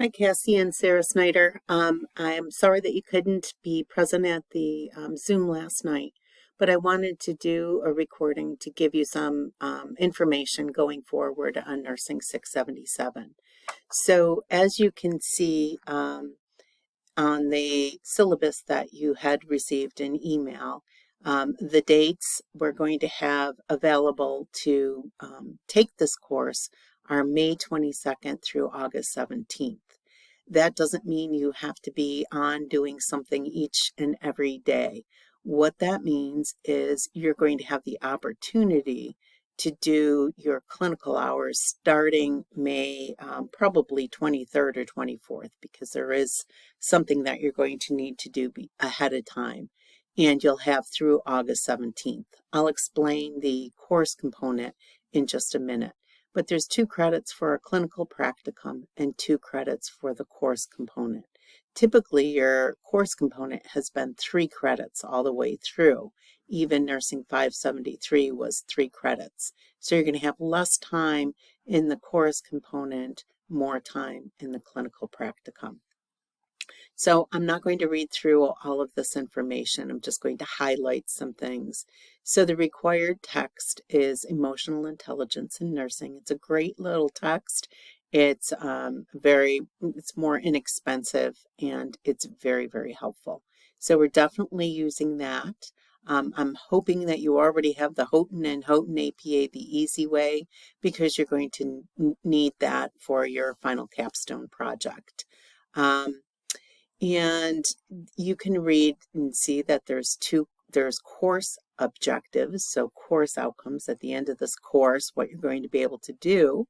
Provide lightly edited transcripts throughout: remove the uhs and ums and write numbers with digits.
Hi, Cassie and Sarah Snyder. I'm sorry that you couldn't be present at the Zoom last night, but I wanted to do a recording to give you some information going forward on Nursing 677. So, as you can see on the syllabus that you had received in email, the dates we're going to have available to take this course are May 22nd through August 17th. That doesn't mean you have to be on doing something each and every day. What that means is you're going to have the opportunity to do your clinical hours starting May probably 23rd or 24th, because there is something that you're going to need to do ahead of time. And you'll have through August 17th. I'll explain the course component in just a minute. But there's 2 credits for a clinical practicum and 2 credits for the course component. Typically, your course component has been 3 credits all the way through. Even Nursing 573 was 3 credits. So you're going to have less time in the course component, more time in the clinical practicum. So I'm not going to read through all of this information. I'm just going to highlight some things. So the required text is Emotional Intelligence in Nursing. It's a great little text. It's it's more inexpensive, and it's very, very helpful. So we're definitely using that. I'm hoping that you already have the Houghton and Houghton APA the easy way, because you're going to need that for your final capstone project. And you can read and see that there's course objectives, so course outcomes at the end of this course, what you're going to be able to do.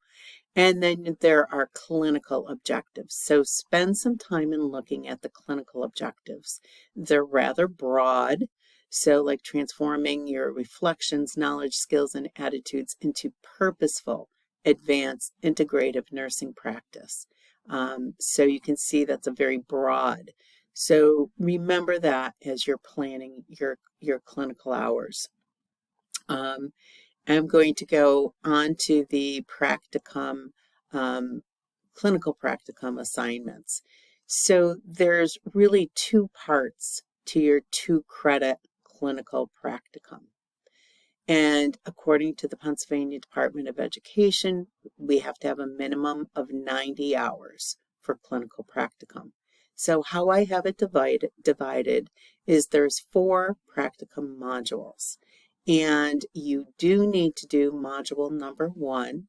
And then there are clinical objectives. So spend some time in looking at the clinical objectives. They're rather broad. So like transforming your reflections, knowledge, skills, and attitudes into purposeful, advanced, integrative nursing practice. So you can see that's a very broad. So remember that as you're planning your clinical hours. I'm going to go on to the practicum, clinical practicum assignments. So there's really 2 parts to your 2-credit clinical practicum. And according to the Pennsylvania Department of Education, we have to have a minimum of 90 hours for clinical practicum. So how I have it divided is there's 4 practicum modules. And you do need to do module number 1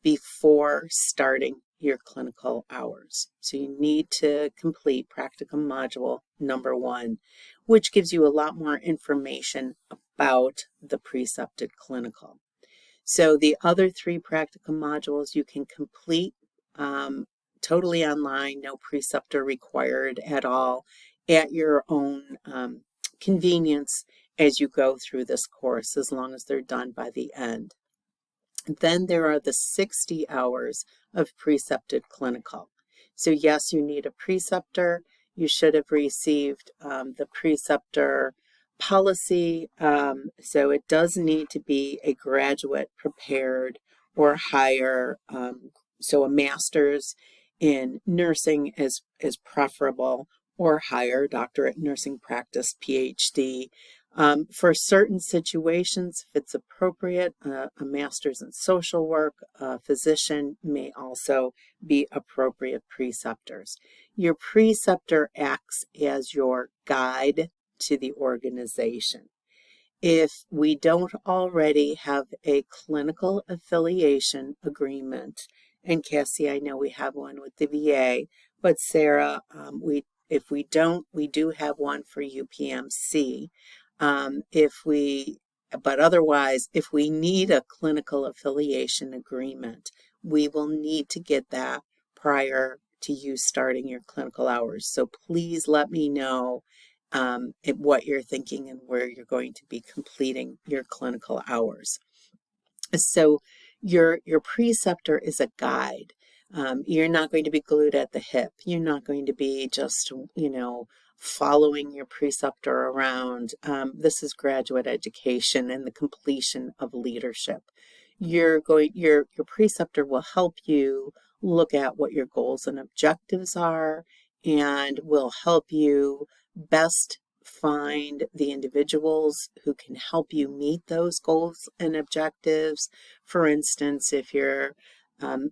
before starting your clinical hours. So you need to complete practicum module number 1, which gives you a lot more information about the precepted clinical. So the other 3 practicum modules you can complete totally online, no preceptor required at all, at your own convenience as you go through this course, as long as they're done by the end. Then there are the 60 hours of precepted clinical. So yes, you need a preceptor. You should have received the preceptor policy. So it does need to be a graduate prepared or higher. So a master's in nursing is preferable, or higher, doctorate in nursing practice, PhD. For certain situations, if it's appropriate, a master's in social work, a physician may also be appropriate preceptors. Your preceptor acts as your guide to the organization. If we don't already have a clinical affiliation agreement, and Cassie, I know we have one with the VA, but Sarah, if we don't, we do have one for UPMC. But otherwise, if we need a clinical affiliation agreement, we will need to get that prior to you starting your clinical hours. So please let me know what you're thinking and where you're going to be completing your clinical hours. So your preceptor is a guide. You're not going to be glued at the hip. You're not going to be just, following your preceptor around. This is graduate education and the completion of leadership. Your preceptor will help you look at what your goals and objectives are, and will help you best find the individuals who can help you meet those goals and objectives. For instance, if you're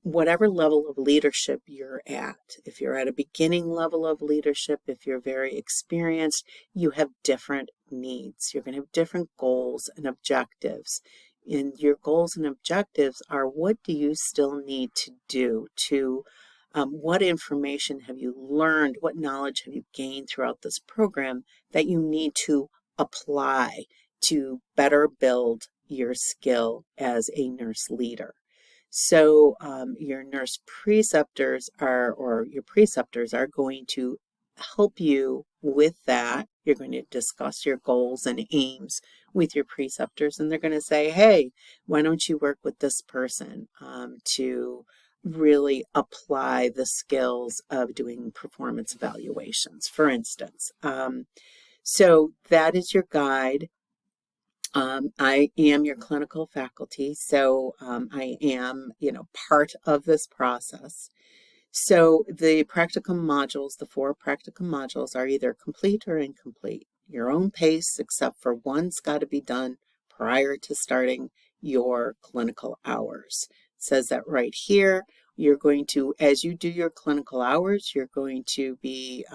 whatever level of leadership you're at, if you're at a beginning level of leadership, if you're very experienced, you have different needs. You're going to have different goals and objectives. And your goals and objectives are, what do you still need to do to what information have you learned? What knowledge have you gained throughout this program that you need to apply to better build your skill as a nurse leader? So your nurse preceptors are, or your preceptors are going to help you with that. You're going to discuss your goals and aims with your preceptors, and they're going to say, hey, why don't you work with this person to really apply the skills of doing performance evaluations, for instance. So that is your guide. I am your clinical faculty, so I am, part of this process. So the practicum modules, the 4 practicum modules, are either complete or incomplete. Your own pace, except for one's got to be done prior to starting your clinical hours. It says that right here. You're going to, as you do your clinical hours, you're going to be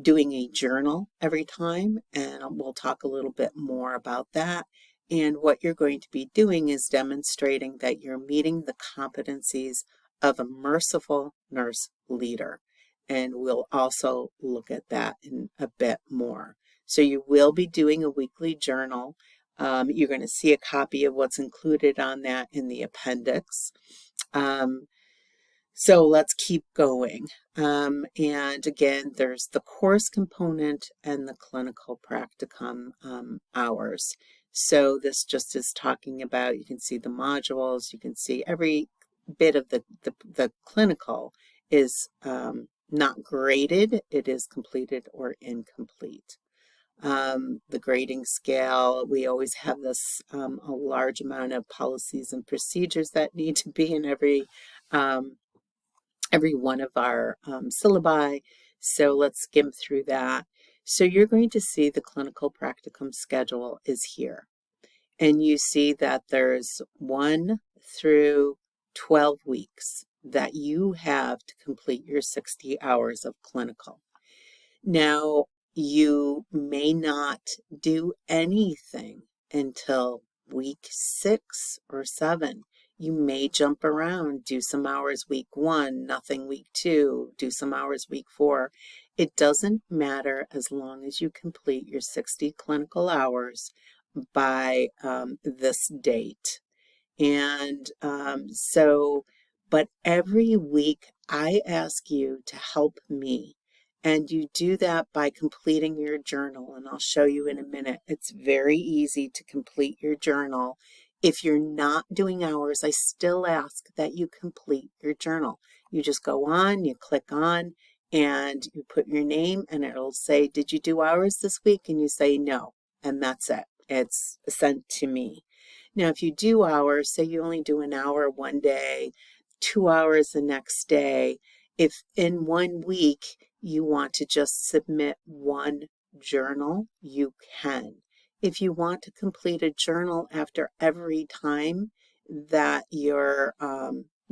doing a journal every time, and we'll talk a little bit more about that. And what you're going to be doing is demonstrating that you're meeting the competencies of a merciful nurse leader. And we'll also look at that in a bit more. So you will be doing a weekly journal. You're going to see a copy of what's included on that in the appendix. So let's keep going. And again, there's the course component and the clinical practicum hours. So this just is talking about, you can see the modules, you can see every bit of the clinical is not graded, it is completed or incomplete. The grading scale, we always have this a large amount of policies and procedures that need to be in every one of our syllabi. So let's skim through that. So you're going to see the clinical practicum schedule is here. And you see that there's 1 through 12 weeks that you have to complete your 60 hours of clinical. Now, you may not do anything until week 6 or 7. You may jump around, do some hours week 1, nothing week 2, do some hours week 4. It doesn't matter as long as you complete your 60 clinical hours by this date. And but every week I ask you to help me. And you do that by completing your journal. And I'll show you in a minute. It's very easy to complete your journal. If you're not doing hours, I still ask that you complete your journal. You just go on, you click on, and you put your name, and it'll say, did you do hours this week? And you say no. And that's it. It's sent to me. Now, if you do hours, say you only do an hour one day, 2 hours the next day, if in 1 week you want to just submit 1 journal, you can. If you want to complete a journal after every time that you're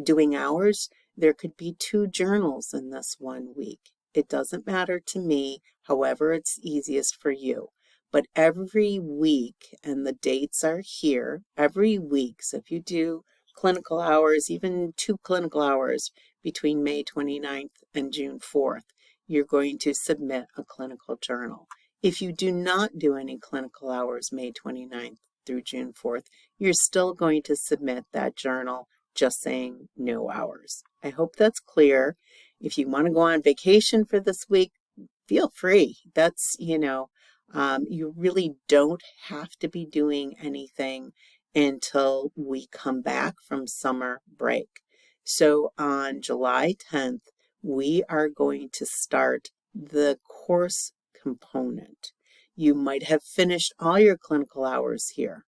doing hours, there could be 2 journals in this 1 week. It doesn't matter to me, however it's easiest for you. But every week, and the dates are here, every week, so if you do clinical hours, even 2 clinical hours between May 29th and June 4th, you're going to submit a clinical journal. If you do not do any clinical hours May 29th through June 4th, you're still going to submit that journal just saying no hours. I hope that's clear. If you want to go on vacation for this week, feel free. That's, you really don't have to be doing anything until we come back from summer break. So on July 10th, we are going to start the course component. You might have finished all your clinical hours here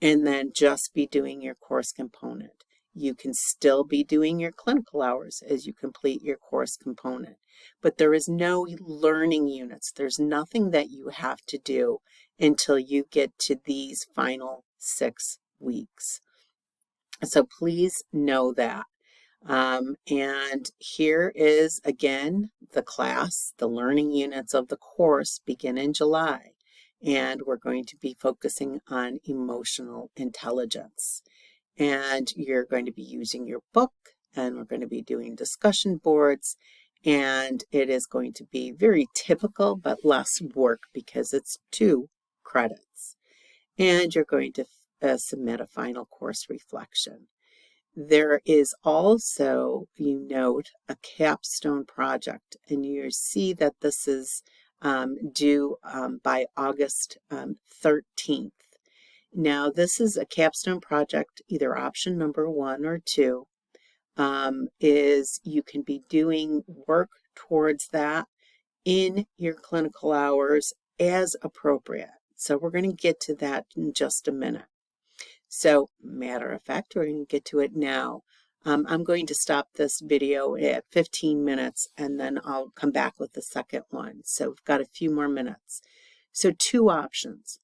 and then just be doing your course component. You can still be doing your clinical hours as you complete your course component, but there is no learning units. There's nothing that you have to do until you get to these final 6 weeks. So please know that. And here is again the class. The learning units of the course begin in July, and we're going to be focusing on emotional intelligence. And you're going to be using your book, and we're going to be doing discussion boards, and it is going to be very typical but less work because it's 2 credits. And you're going to submit a final course reflection. There is also, you note, a capstone project, and you see that this is due by August 13th. Now, this is a capstone project, either option number 1 or 2, is you can be doing work towards that in your clinical hours as appropriate. So we're going to get to that in just a minute. So, matter of fact, we're going to get to it now. I'm going to stop this video at 15 minutes and then I'll come back with the second one. So we've got a few more minutes. So 2 options.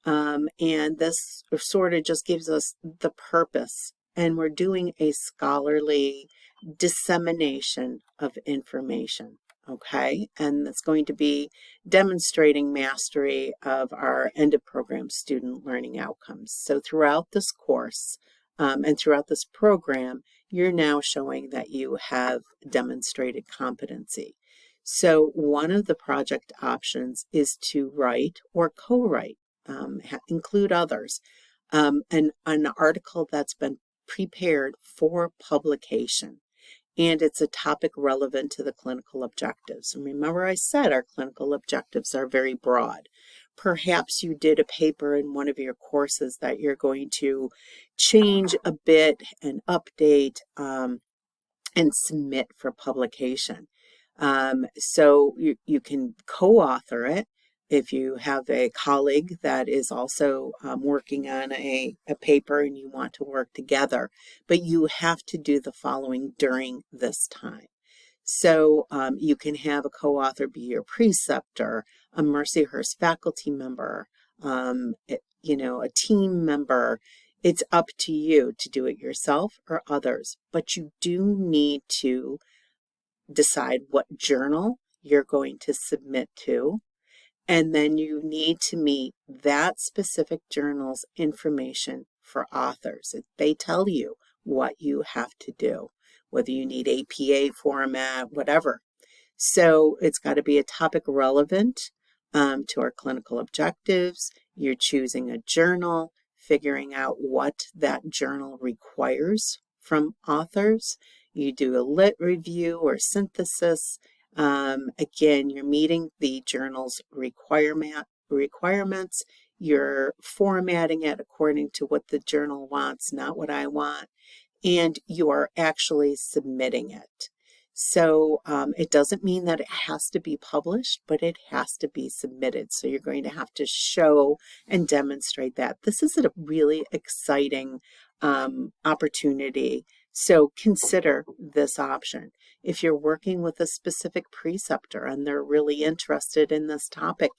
And this sort of just gives us the purpose. And we're doing a scholarly dissemination of information. Okay, and it's going to be demonstrating mastery of our end of program student learning outcomes. So throughout this course and throughout this program, you're now showing that you have demonstrated competency. So one of the project options is to write or co-write, include others, an article that's been prepared for publication. And it's a topic relevant to the clinical objectives. And remember I said our clinical objectives are very broad. Perhaps you did a paper in one of your courses that you're going to change a bit and update and submit for publication. So you can co-author it. If you have a colleague that is also working on a paper and you want to work together, but you have to do the following during this time. So you can have a co-author be your preceptor, a Mercyhurst faculty member, a team member. It's up to you to do it yourself or others, but you do need to decide what journal you're going to submit to. And then you need to meet that specific journal's information for authors. They tell you what you have to do, whether you need APA format, whatever. So it's got to be a topic relevant to our clinical objectives. You're choosing a journal, figuring out what that journal requires from authors. You do a lit review or synthesis. Again, you're meeting the journal's requirements. You're formatting it according to what the journal wants, not what I want, and you are actually submitting it. So it doesn't mean that it has to be published, but it has to be submitted. So you're going to have to show and demonstrate that. This is a really exciting opportunity. So consider this option. If you're working with a specific preceptor and they're really interested in this topic,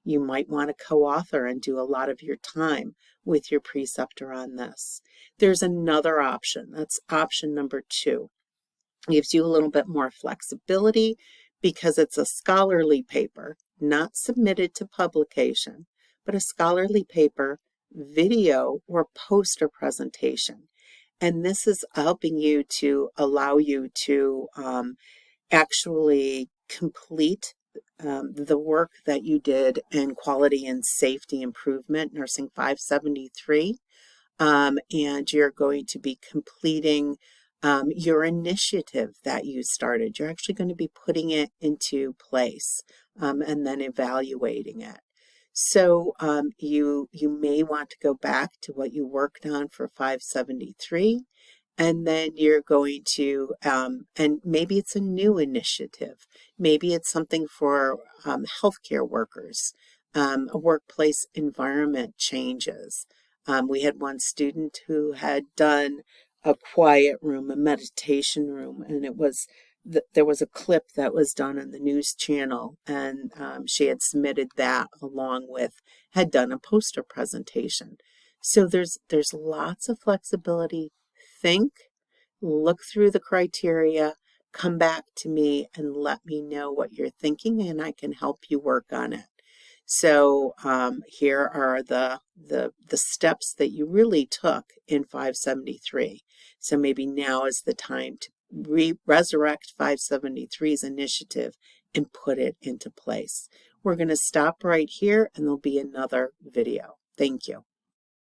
you might want to co-author and do a lot of your time with your preceptor on this. There's another option. That's option number 2. It gives you a little bit more flexibility because it's a scholarly paper, not submitted to publication, but a scholarly paper, video, or poster presentation. And this is helping you to allow you to actually complete the work that you did in quality and safety improvement, Nursing 573. And you're going to be completing your initiative that you started. You're actually going to be putting it into place and then evaluating it. So you may want to go back to what you worked on for 573, and then you're going to, and maybe it's a new initiative. Maybe it's something for healthcare workers, workplace environment changes. We had one student who had done a quiet room, a meditation room, and it was there was a clip that was done on the news channel, and she had submitted that along with had done a poster presentation. So there's lots of flexibility. Think, look through the criteria, come back to me and let me know what you're thinking, and I can help you work on it. So here are the steps that you really took in 573. So maybe now is the time to resurrect 573's initiative and put it into place. We're going to stop right here, and there'll be another video. Thank you.